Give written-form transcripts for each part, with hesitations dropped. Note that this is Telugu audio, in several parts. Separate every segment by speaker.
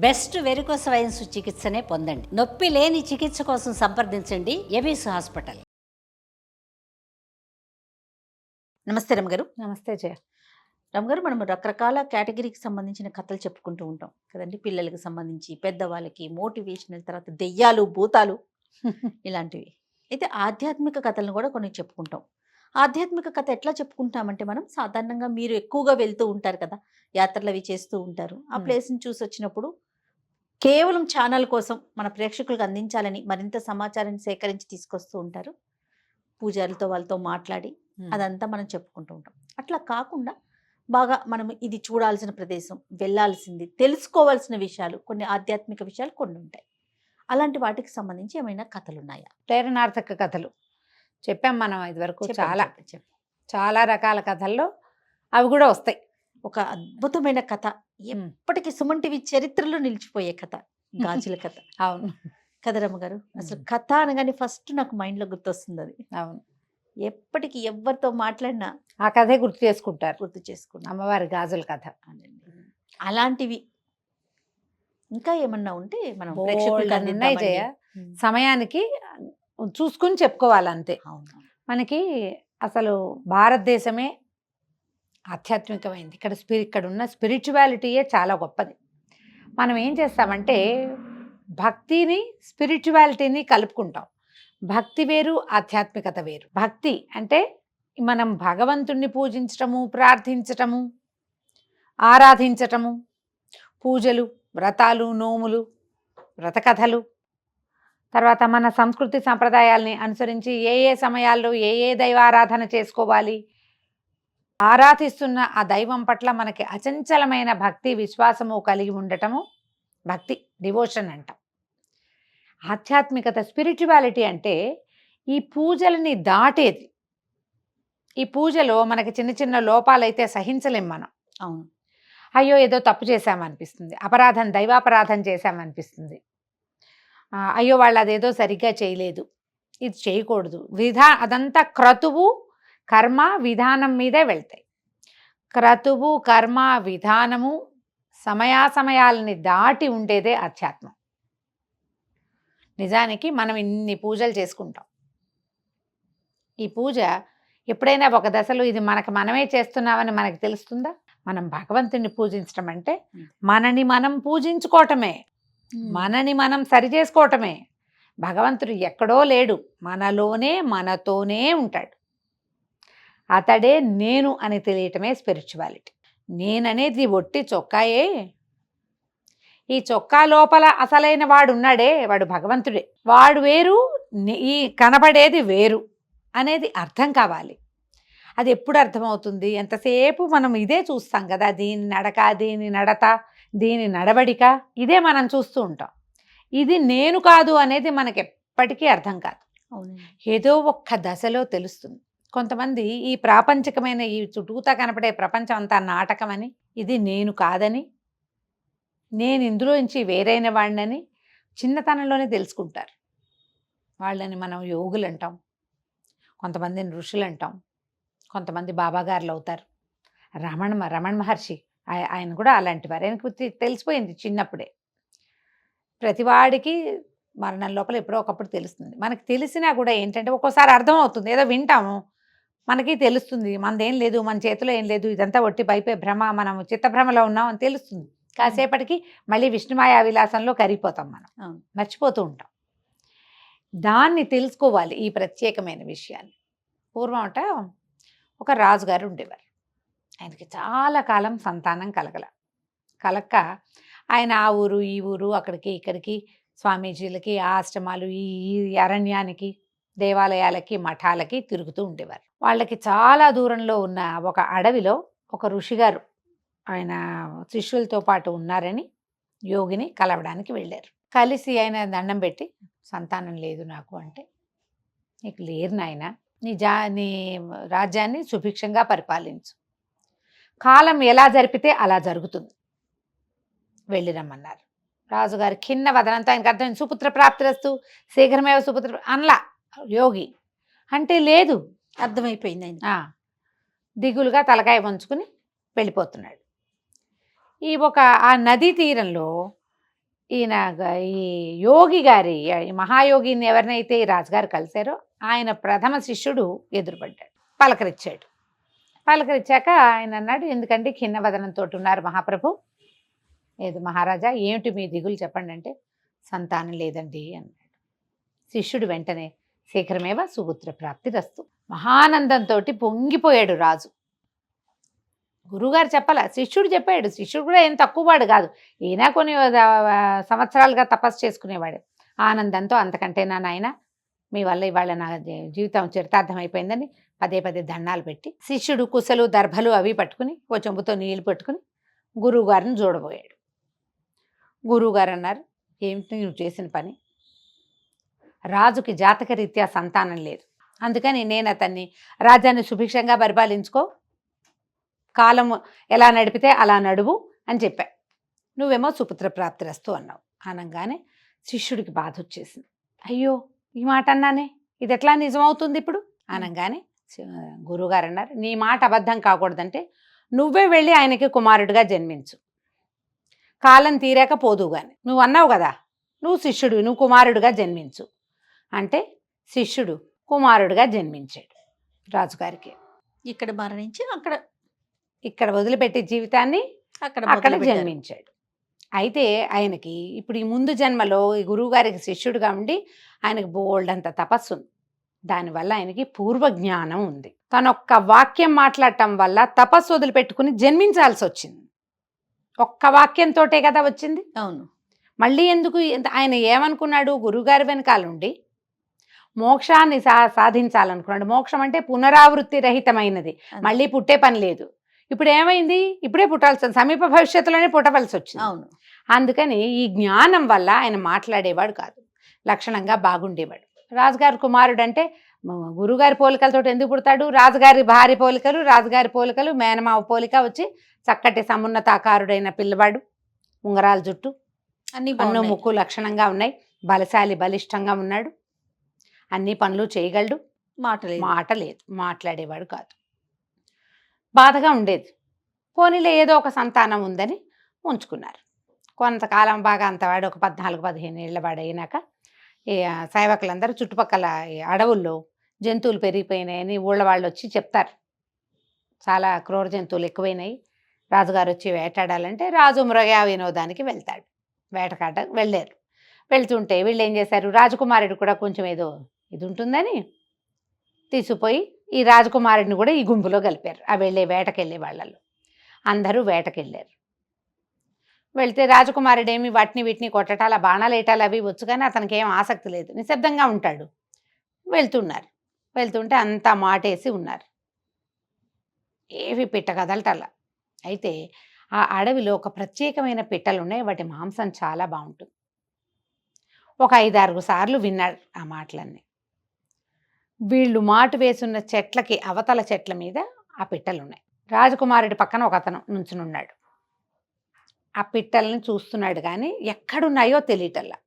Speaker 1: బెస్ట్ వెరికోస్ వెయిన్స్ చికిత్సనే పొందండి. నొప్పి లేని చికిత్స కోసం సంప్రదించండి ఎబిస్ హాస్పిటల్. నమస్తే రమగారు.
Speaker 2: నమస్తే జయ.
Speaker 1: రమగారు, మనం రకరకాల కేటగిరీకి సంబంధించిన కథలు చెప్పుకుంటూ ఉంటాం కదండి. పిల్లలకి సంబంధించి, పెద్దవాళ్ళకి, మోటివేషనల్, తర్వాత దెయ్యాలు, భూతాలు ఇలాంటివి. అయితే ఆధ్యాత్మిక కథలను కూడా కొన్ని చెప్పుకుంటాం. ఆధ్యాత్మిక కథ ఎట్లా చెప్పుకుంటామంటే, మనం సాధారణంగా మీరు ఎక్కువగా వెళ్తూ ఉంటారు కదా, యాత్రలు అవి చేస్తూ ఉంటారు. ఆ ప్లేస్ని చూసి వచ్చినప్పుడు కేవలం ఛానల్ కోసం మన ప్రేక్షకులకు అందించాలని మరింత సమాచారాన్ని సేకరించి తీసుకొస్తూ ఉంటారు. పూజారులతో వాళ్ళతో మాట్లాడి అదంతా మనం చెప్పుకుంటూ ఉంటాం. అట్లా కాకుండా బాగా మనం ఇది చూడాల్సిన ప్రదేశం, వెళ్ళాల్సింది, తెలుసుకోవాల్సిన విషయాలు, కొన్ని ఆధ్యాత్మిక విషయాలు కొన్ని ఉంటాయి. అలాంటి వాటికి సంబంధించి ఏమైనా కథలు ఉన్నాయా?
Speaker 2: ప్రేరణార్థక కథలు చెప్పాం మనం ఇదివరకు. చాలా రకాల కథల్లో అవి కూడా వస్తాయి.
Speaker 1: ఒక అద్భుతమైన కథ, ఎప్పటికీ సుమన్ టీవీ చరిత్రలో నిలిచిపోయే కథ, గాజుల కథ.
Speaker 2: అవును
Speaker 1: కదరమ్మ గారు, అసలు కథ అనగానే ఫస్ట్ నాకు మైండ్లో గుర్తొస్తుంది అది.
Speaker 2: అవును,
Speaker 1: ఎప్పటికీ ఎవరితో మాట్లాడినా
Speaker 2: ఆ కథే గుర్తు చేసుకుంటారు. అమ్మవారి గాజుల కథ.
Speaker 1: అలాంటివి ఇంకా ఏమన్నా ఉంటే మనం
Speaker 2: ఉన్నాయి జయ. సమయానికి చూసుకుని చెప్పుకోవాలంతే. మనకి అసలు భారతదేశమే ఆధ్యాత్మికమైంది. ఇక్కడ ఉన్న స్పిరిచువాలిటీయే చాలా గొప్పది. మనం ఏం చేస్తామంటే భక్తిని, స్పిరిచువాలిటీని కలుపుకుంటాం. భక్తి వేరు, ఆధ్యాత్మికత వేరు. భక్తి అంటే మనం భగవంతుణ్ణి పూజించటము, ప్రార్థించటము, ఆరాధించటము, పూజలు, వ్రతాలు, నోములు, వ్రతకథలు, తర్వాత మన సంస్కృతి సంప్రదాయాల్ని అనుసరించి ఏ ఏ సమయాల్లో ఏ ఏ దైవారాధన చేసుకోవాలి, ఆరాధిస్తున్న ఆ దైవం పట్ల మనకి అచంచలమైన భక్తి, విశ్వాసము కలిగి ఉండటము భక్తి, డివోషన్ అంటాం. ఆధ్యాత్మికత, స్పిరిచువాలిటీ అంటే ఈ పూజలని దాటేది. ఈ పూజలో మనకి చిన్న చిన్న లోపాలైతే సహించలేం మనం.
Speaker 1: అవును,
Speaker 2: అయ్యో ఏదో తప్పు చేశామనిపిస్తుంది, అపరాధం, దైవాపరాధం చేశామనిపిస్తుంది. అయ్యో వాళ్ళు అదేదో సరిగ్గా చేయలేదు, ఇది చేయకూడదు. అదంతా క్రతువు, కర్మ, విధానం మీదే వెళ్తాయి. క్రతువు, కర్మ, విధానము, సమయాసమయాలని దాటి ఉండేదే ఆధ్యాత్మం. నిజానికి మనం ఇన్ని పూజలు చేసుకుంటాం. ఈ పూజ ఎప్పుడైనా ఒక దశలో ఇది మనమే చేస్తున్నామని మనకు తెలుస్తుందా? మనం భగవంతుని పూజించడం అంటే మనని మనం పూజించుకోవటమే, మనని మనం సరి చేసుకోవటమే. భగవంతుడు ఎక్కడో లేడు, మనలోనే, మనతోనే ఉంటాడు. అతడే నేను అని తెలియటమే స్పిరిచువాలిటీ. నేననేది ఒట్టి చొక్కాయే. ఈ చొక్కా లోపల అసలైన వాడు ఉన్నాడే, వాడు భగవంతుడే. వాడు వేరు, ఈ కనబడేది వేరు అనేది అర్థం కావాలి. అది ఎప్పుడు అర్థమవుతుంది? ఎంతసేపు మనం ఇదే చూస్తాం కదా, దీని నడక, దీని నడత, దీని నడవడిక, ఇదే మనం చూస్తూ ఉంటాం. ఇది నేను కాదు అనేది మనకి ఎప్పటికీ అర్థం కాదు. ఏదో ఒక్క దశలో తెలుస్తుంది. కొంతమంది ఈ ప్రాపంచికమైన, ఈ చుట్టూతా కనపడే ప్రపంచం అంతా నాటకమని, ఇది నేను కాదని, నేను ఇందులో నుంచి వేరైన వాడినని చిన్నతనంలోనే తెలుసుకుంటారు. వాళ్ళని మనం యోగులు అంటాం, కొంతమందిని ఋషులు అంటాం, కొంతమంది బాబాగారులు అవుతారు. రమణ మహర్షి ఆయన కూడా అలాంటి వారు. ఆయనకు తెలిసిపోయింది చిన్నప్పుడే. ప్రతివాడికి మరణం లోపల ఎప్పుడో ఒకప్పుడు తెలుస్తుంది. మనకి తెలిసినా కూడా ఏంటంటే ఒక్కోసారి అర్థం అవుతుంది, ఏదో వింటాము, మనకి తెలుస్తుంది మనదేం లేదు, మన చేతిలో ఏం లేదు, ఇదంతా ఒట్టి పైపే భ్రమ, మనం చిత్తభ్రమలో ఉన్నాం అని తెలుస్తుంది. కాసేపటికి మళ్ళీ విష్ణుమాయా విలాసంలో కరిగిపోతాం, మనం మర్చిపోతూ ఉంటాం. దాన్ని తెలుసుకోవాలి, ఈ ప్రత్యేకమైన విషయాన్ని. పూర్వం అట ఒక రాజుగారు ఉండేవారు. ఆయనకి చాలా కాలం సంతానం కలక్క ఆయన ఆ ఊరు ఈ ఊరు, అక్కడికి ఇక్కడికి, స్వామీజీలకి, ఆశ్రమాలు, ఈ అరణ్యానికి, దేవాలయాలకి, మఠాలకి తిరుగుతూ ఉండేవారు. వాళ్ళకి చాలా దూరంలో ఉన్న ఒక అడవిలో ఒక ఋషిగారు ఆయన శిష్యులతో పాటు ఉన్నారని యోగిని కలవడానికి వెళ్ళారు. కలిసి ఆయన దండం పెట్టి, సంతానం లేదు నాకు అంటే, నీకు లేరు నాయన, నీ రాజ్యాన్ని సుభిక్షంగా పరిపాలించు, కాలం ఎలా జరిపితే అలా జరుగుతుంది, వెళ్ళిరమ్మన్నారు. రాజుగారి ఖిన్న వదనంతో ఆయనకు అర్థం, సుపుత్ర ప్రాప్తిరస్తు శీఘ్రమేవ సుపుత్ర అనలా యోగి అంటే, లేదు అర్థమైపోయింది. ఆయన దిగులుగా తలకాయ వంచుకుని వెళ్ళిపోతున్నాడు. ఆ నదీ తీరంలో ఈ యోగి గారి ఈ మహాయోగిని ఎవరినైతే ఈ రాజుగారు కలిశారో ఆయన ప్రథమ శిష్యుడు ఎదురుపడ్డాడు, పలకరించాడు. పలకరించాక ఆయన అన్నాడు, ఎందుకంటే ఖిన్నవదనంతో ఉన్నారు మహాప్రభు, లేదు మహారాజా ఏమిటి మీ దిగులు చెప్పండి అంటే, సంతానం లేదండి అన్నాడు. శిష్యుడు వెంటనే శీఘ్రమేవ సుపుత్ర ప్రాప్తి రస్తు, మహానందంతో పొంగిపోయాడు రాజు. గురువుగారు చెప్పాల, శిష్యుడు చెప్పాడు. శిష్యుడు కూడా ఏం తక్కువవాడు కాదు, ఈయన కొన్ని సంవత్సరాలుగా తపస్సు చేసుకునేవాడు. ఆనందంతో అంతకంటేనా నాయన, మీ వల్ల ఇవాళ నా జీవితం చరితార్థం అయిపోయిందని పదే పదే దండాలు పెట్టి, శిష్యుడు కుశలు దర్భలు అవి పట్టుకుని ఓ చెంబుతో నీళ్లు పెట్టుకుని గురువుగారిని చూడబోయాడు. గురువుగారు అన్నారు, ఏమిటి నువ్వు చేసిన పని? రాజుకి జాతక రీత్యా సంతానం లేదు, అందుకని నేను అతన్ని రాజ్యాన్ని సుభిక్షంగా పరిపాలించుకో, కాలం ఎలా నడిపితే అలా నడువు అని చెప్పా. నువ్వేమో సుపుత్ర ప్రాప్తిరస్తు అన్నావు. అనగానే శిష్యుడికి బాధ వచ్చేసింది. అయ్యో ఈ మాట అన్నానే, ఇది ఎట్లా నిజమవుతుంది ఇప్పుడు అనగానే గురువుగారు అన్నారు, నీ మాట అబద్ధం కాకూడదంటే నువ్వే వెళ్ళి ఆయనకి కుమారుడిగా జన్మించు, కాలం తీరాక పోదుగాని. నువ్వు అన్నావు కదా, నువ్వు శిష్యుడు, నువ్వు కుమారుడిగా జన్మించు అంటే శిష్యుడు కుమారుడిగా జన్మించాడు రాజుగారికి.
Speaker 1: ఇక్కడ మరణించి
Speaker 2: ఇక్కడ వదిలిపెట్టే జీవితాన్ని అక్కడ జన్మించాడు. అయితే ఆయనకి ఇప్పుడు ఈ ముందు జన్మలో ఈ గురువుగారికి శిష్యుడిగా ఉండి ఆయనకు బోల్డ్ అంత తపస్సు ఉంది. దానివల్ల ఆయనకి పూర్వజ్ఞానం ఉంది. తనొక్క వాక్యం మాట్లాడటం వల్ల తపస్సు వదిలిపెట్టుకుని జన్మించాల్సి వచ్చింది. ఒక్క వాక్యంతోటే కదా వచ్చింది.
Speaker 1: అవును.
Speaker 2: మళ్ళీ ఎందుకు ఆయన ఏమనుకున్నాడు, గురువుగారి వెనకాలండి మోక్షాన్ని సాధించాలనుకున్నాడు. మోక్షం అంటే పునరావృత్తి రహితమైనది, మళ్ళీ పుట్టే పని లేదు. ఇప్పుడు ఏమైంది, ఇప్పుడే పుట్టాల్సి, సమీప భవిష్యత్తులోనే పుట్టవలసి వచ్చింది.
Speaker 1: అవును.
Speaker 2: అందుకని ఈ జ్ఞానం వల్ల ఆయన మాట్లాడేవాడు కాదు, లక్షణంగా బాగుండేవాడు. రాజుగారి కుమారుడు అంటే గురుగారి పోలికలతో ఎందుకు పుడతాడు? రాజుగారి భార్య పోలికలు, రాజుగారి పోలికలు, మేనమావ పోలిక వచ్చి చక్కటి సమున్నతాకారుడైన పిల్లవాడు, ఉంగరాల జుట్టు, అన్ను ముక్కు లక్షణంగా ఉన్నాయి, బలశాలి బలిష్టంగా ఉన్నాడు, అన్ని పనులు చేయగలడు. మాట లేదు, మాట్లాడేవాడు కాదు. బాధగా ఉండేది. పోనీలే ఏదో ఒక సంతానం ఉందని ఉంచుకున్నారు. కొంతకాలం బాగా అంతవాడు ఒక 14-15 ఏళ్ల వాడు అయినాక ఈ సేవకులందరూ చుట్టుపక్కల అడవుల్లో జంతువులు పెరిగిపోయినాయని ఊళ్ళ వాళ్ళు వచ్చి చెప్తారు, చాలా క్రూర జంతువులు ఎక్కువైనాయి, రాజుగారు వచ్చి వేటాడాలంటే రాజు మృగయా వినోదానికి వెళ్తాడు. వేటకాట వెళ్ళారు. వెళ్తుంటే వీళ్ళు ఏం చేశారు, రాజకుమారుడు కూడా కొంచెం ఏదో ఇది ఉంటుందని తీసుకుపోయి ఈ రాజకుమారుడిని కూడా ఈ గుంపులో కలిపారు. ఆ వేటకెళ్ళే వాళ్ళలో అందరూ వేటకెళ్ళారు. వెళ్తే రాజకుమారుడు ఏమి వాటిని వీటిని కొట్టటాల, బాణాలు వేయటాలు అవి వచ్చు, కానీ అతనికి ఏం ఆసక్తి లేదు, నిశ్శబ్దంగా ఉంటాడు. వెళ్తుంటే అంతా మాటేసి ఉన్నారు, ఏవి పిట్ట కదలటల్లా. అయితే ఆ అడవిలో ఒక ప్రత్యేకమైన పిట్టలు ఉన్నాయి, వాటి మాంసం చాలా బాగుంటుంది. ఒక 5-6 సార్లు విన్నాడు ఆ మాటలన్నీ. వీళ్ళు మాట వేసున్న చెట్లకి అవతల చెట్ల మీద ఆ పిట్టలు ఉన్నాయి. రాజకుమారుడి పక్కన ఒక అతను నుంచునున్నాడు. ఆ పిట్టల్ని చూస్తున్నాడు, కానీ ఎక్కడున్నాయో తెలియటల్లా.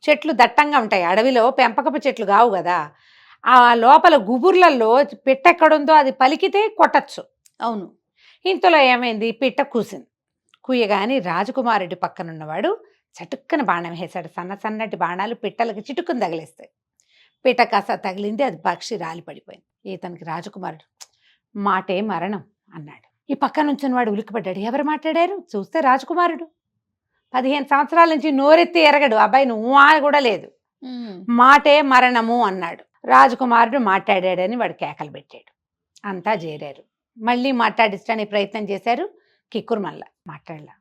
Speaker 2: చెట్లు దట్టంగా ఉంటాయి, అడవిలో పెంపకపు చెట్లు కావు కదా, ఆ లోపల గుబుర్లలో పిట్ట ఎక్కడుందో అది పలికితే కొట్టచ్చు.
Speaker 1: అవును.
Speaker 2: ఇంతలో ఏమైంది, పిట్ట కూసింది. కూయగాని రాజకుమారుడి పక్కనున్నవాడు చటుక్కన బాణం వేశాడు. సన్నటి బాణాలు పిట్టలకి చిటుక్కుని తగిలేస్తాయి. పిట్ట కాస్త తగిలింది, అది పక్షి రాలి పడిపోయింది. ఇతనికి రాజకుమారుడు మాటే మరణం అన్నాడు. ఈ పక్క నుంచి వాడు ఉలిక్కిపడ్డాడు. ఎవరు మాట్లాడారు? చూస్తే రాజకుమారుడు. 15 సంవత్సరాల నుంచి నోరెత్తి ఎరగడు అబ్బాయి, నువ్వు కూడా లేదు. మాటే మరణము అన్నాడు. రాజకుమారుడు మాట్లాడాడని వాడు కేకలు పెట్టాడు. అంతా చేరారు, మళ్ళీ మాట్లాడించడానికి ప్రయత్నం చేశారు. కిక్కురు మళ్ళా మాట్లాడలా.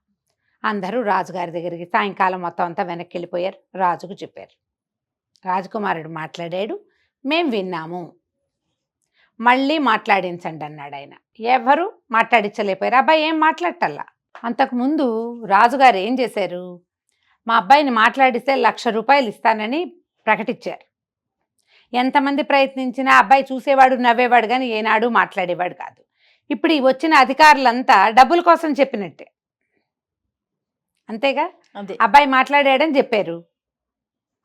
Speaker 2: అందరూ రాజుగారి దగ్గరికి సాయంకాలం మొత్తం అంతా వెనక్కి వెళ్ళిపోయారు. రాజుకు చెప్పారు, రాజకుమారుడు మాట్లాడాడు, మేం విన్నాము, మళ్ళీ మాట్లాడించండి అన్నాడు ఆయన. ఎవరు మాట్లాడించలేకపోయారు. అబ్బాయి ఏం మాట్లాడటల్లా. అంతకుముందు రాజుగారు ఏం చేశారు, మా అబ్బాయిని మాట్లాడిస్తే 1,00,000 రూపాయలు ఇస్తానని ప్రకటించారు. ఎంతమంది ప్రయత్నించినా అబ్బాయి చూసేవాడు, నవ్వేవాడు, కానీ ఏనాడు మాట్లాడేవాడు కాదు. ఇప్పుడు ఈ వచ్చిన అధికారులంతా డబ్బుల కోసం చెప్పినట్టే, అంతేగా. అబ్బాయి మాట్లాడాడని చెప్పారు,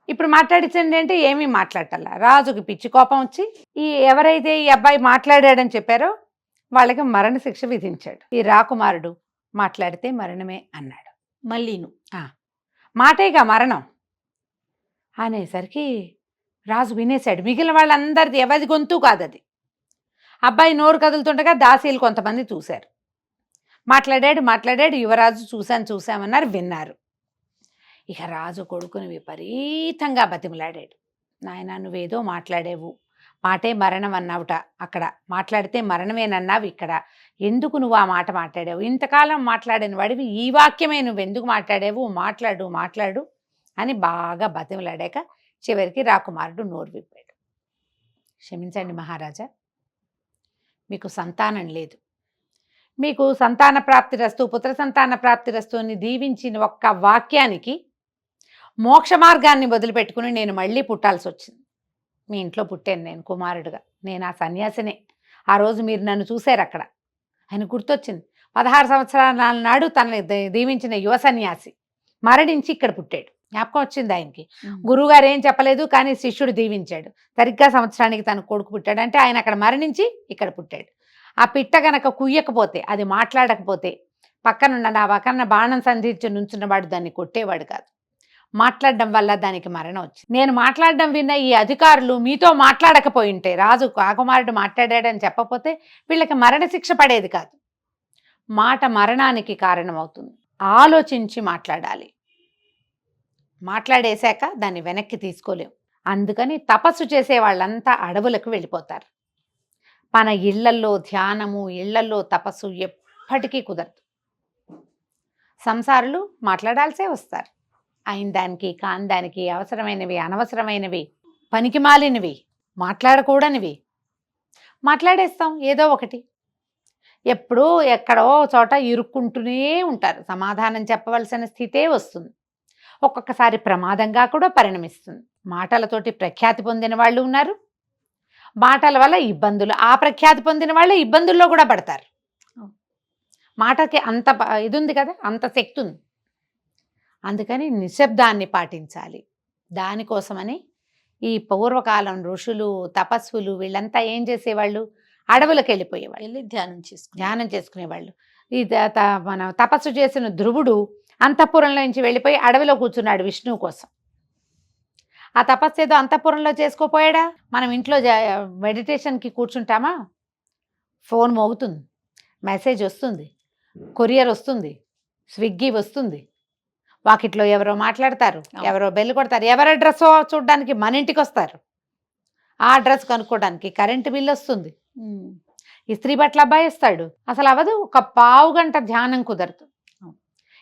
Speaker 2: ఇప్పుడు మాట్లాడించండి అంటే ఏమీ మాట్లాడటల్లా. రాజుకి పిచ్చి కోపం వచ్చి ఎవరైతే ఈ అబ్బాయి మాట్లాడాడని చెప్పారో వాళ్ళకి మరణశిక్ష విధించాడు. ఈ రాకుమారుడు మాట్లాడితే మరణమే అన్నాడు. మాటేగా మరణం అనేసరికి రాజు వినేశాడు. మిగిలిన వాళ్ళందరిది ఎవరి గొంతు కాదు అది. అబ్బాయి నోరు కదులుతుండగా దాసీలు కొంతమంది చూశారు. మాట్లాడాడు. యువరాజు చూశామన్నారు, విన్నారు. ఇక రాజు కొడుకుని విపరీతంగా బతిమలాడాడు. నాయనా, నువ్వేదో మాట్లాడేవు, మాటే మరణం అన్నావుట, అక్కడ మాట్లాడితే మరణమేనన్నావు, ఇక్కడ ఎందుకు నువ్వు ఆ మాట మాట్లాడావు? ఇంతకాలం మాట్లాడిన వాడివి ఈ వాక్యమే నువ్వెందుకు మాట్లాడావు? మాట్లాడు అని బాగా బతిమలాడాక చివరికి రాకుమారుడు నోరు విప్పాడు. క్షమించండి మహారాజా, మీకు సంతానం లేదు, మీకు సంతాన ప్రాప్తిరస్తు, పుత్ర సంతాన ప్రాప్తిరస్తు అని దీవించిన ఒక్క వాక్యానికి మోక్ష మార్గాన్ని వదిలిపెట్టుకుని నేను మళ్ళీ పుట్టాల్సి వచ్చింది. మీ ఇంట్లో పుట్టాను నేను కుమారుడుగా, నేను ఆ సన్యాసినే. ఆ రోజు మీరు నన్ను చూశారు అక్కడ. ఆయన గుర్తొచ్చింది. 16 సంవత్సరాల నాడు తనని దీవించిన యువ సన్యాసి మరణించి ఇక్కడ పుట్టాడు. జ్ఞాపకం వచ్చింది ఆయనకి. గురువుగారు ఏం చెప్పలేదు, కానీ శిష్యుడు దీవించాడు. సరిగ్గా సంవత్సరానికి తన కొడుకు పుట్టాడు. అంటే ఆయన అక్కడ మరణించి ఇక్కడ పుట్టాడు. ఆ పిట్ట గనక కుయ్యకపోతే, అది మాట్లాడకపోతే, నా పక్కన బాణం సంధించి నుంచున్నవాడు దాన్ని కొట్టేవాడు కాదు. మాట్లాడడం వల్ల దానికి మరణం వచ్చింది. నేను మాట్లాడడం విన్న ఈ అధికారులు మీతో మాట్లాడకపోయి ఉంటే, రాజు కాకుమారుడు మాట్లాడాడని చెప్పకపోతే వీళ్ళకి మరణశిక్ష పడేది కాదు. మాట మరణానికి కారణమవుతుంది. ఆలోచించి మాట్లాడాలి. మాట్లాడేశాక దాన్ని వెనక్కి తీసుకోలేం. అందుకని తపస్సు చేసే వాళ్ళంతా అడవులకు వెళ్ళిపోతారు. మన ఇళ్లల్లో ధ్యానము, ఇళ్లల్లో తపస్సు ఎప్పటికీ కుదరదు. సంసారులు మాట్లాడాల్సే వస్తారు. అయిన దానికి కాని దానికి, అవసరమైనవి అనవసరమైనవి, పనికిమాలినవి, మాట్లాడకూడనివి మాట్లాడేస్తాం ఏదో ఒకటి. ఎప్పుడూ ఎక్కడో చోట ఇరుక్కుంటూనే ఉంటారు. సమాధానం చెప్పవలసిన స్థితే వస్తుంది. ఒక్కొక్కసారి ప్రమాదంగా కూడా పరిణమిస్తుంది. మాటలతోటి ప్రఖ్యాతి పొందిన వాళ్ళు ఉన్నారు, మాటల వల్ల ఇబ్బందులు, ఆ ప్రఖ్యాతి పొందిన వాళ్ళే ఇబ్బందుల్లో కూడా పడతారు. మాటకి అంత ఇది ఉంది కదా, అంత శక్తి ఉంది. అందుకని నిశ్శబ్దాన్ని పాటించాలి. దానికోసమని ఈ పూర్వకాలం ఋషులు, తపస్సులు వీళ్ళంతా ఏం చేసేవాళ్ళు? అడవులకు వెళ్ళిపోయేవాళ్ళు,
Speaker 1: వెళ్ళి ధ్యానం
Speaker 2: చేసుకునేవాళ్ళు. ఈ మన తపస్సు చేసిన ధ్రువుడు అంతఃపురంలో నుంచి వెళ్ళిపోయి అడవిలో కూర్చున్నాడు విష్ణువు కోసం. ఆ తపస్సు ఏదో అంతఃపురంలో చేసుకోపోయాడా? మనం ఇంట్లో మెడిటేషన్కి కూర్చుంటామా, ఫోన్ మోగుతుంది, మెసేజ్ వస్తుంది, కొరియర్ వస్తుంది, స్విగ్గీ వస్తుంది, వాకిట్లో ఎవరో మాట్లాడతారు, ఎవరో బెల్లు కొడతారు, ఎవరి అడ్రస్ చూడడానికి మన ఇంటికి వస్తారు, ఆ అడ్రస్ కనుక్కోవడానికి కరెంటు బిల్లు వస్తుంది, ఇస్త్రీ బట్టల అబ్బాయి ఇస్తాడు. అసలు అవదు. ఒక పావు గంట ధ్యానం కుదరదు.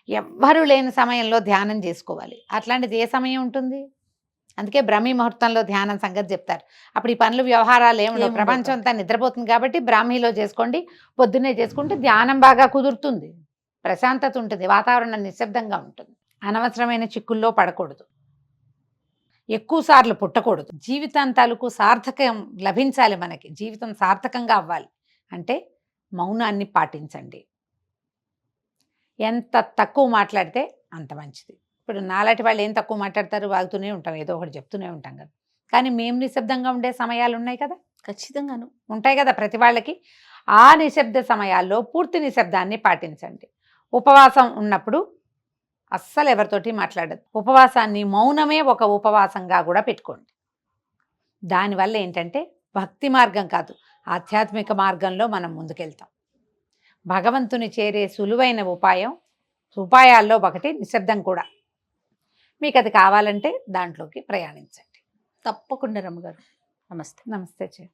Speaker 2: ఎవ్వరూ లేని సమయంలో ధ్యానం చేసుకోవాలి. అట్లాంటిది ఏ సమయం ఉంటుంది? అందుకే బ్రాహ్మీ ముహూర్తంలో ధ్యానం సంగతి చెప్తారు. అప్పుడు ఈ పనులు వ్యవహారాలు ఏముండవు, ప్రపంచం అంతా నిద్రపోతుంది. కాబట్టి బ్రాహ్మీలో చేసుకోండి, పొద్దున్నే చేసుకుంటే ధ్యానం బాగా కుదురుతుంది, ప్రశాంతత ఉంటుంది, వాతావరణం నిశ్శబ్దంగా ఉంటుంది. అనవసరమైన చిక్కుల్లో పడకూడదు, ఎక్కువ సార్లు పుట్టకూడదు. జీవితాంతాలకు సార్థకం లభించాలి. మనకి జీవితం సార్థకంగా అవ్వాలి అంటే మౌనాన్ని పాటించండి. ఎంత తక్కువ మాట్లాడితే అంత మంచిది. ఇప్పుడు నాలాంటి వాళ్ళు ఏం తక్కువ మాట్లాడతారు, వాగుతూనే ఉంటాం, ఏదో ఒకటి చెప్తూనే ఉంటాం కదా. కానీ మేము నిశ్శబ్దంగా ఉండే సమయాలు ఉన్నాయి కదా,
Speaker 1: ఖచ్చితంగాను
Speaker 2: ఉంటాయి కదా ప్రతి వాళ్ళకి. ఆ నిశ్శబ్ద సమయాల్లో పూర్తి నిశ్శబ్దాన్ని పాటించండి. ఉపవాసం ఉన్నప్పుడు అస్సలు ఎవరితోటి మాట్లాడదు. ఉపవాసాన్ని, మౌనమే ఒక ఉపవాసంగా కూడా పెట్టుకోండి. దానివల్ల ఏంటంటే భక్తి మార్గం కాదు, ఆధ్యాత్మిక మార్గంలో మనం ముందుకెళ్తాం. భగవంతుని చేరే సులువైన ఉపాయాల్లో ఒకటి నిశ్శబ్దం కూడా. మీకు అది కావాలంటే దాంట్లోకి ప్రయాణించండి.
Speaker 1: తప్పకుండా రమ్మగారు. నమస్తే.
Speaker 2: నమస్తే.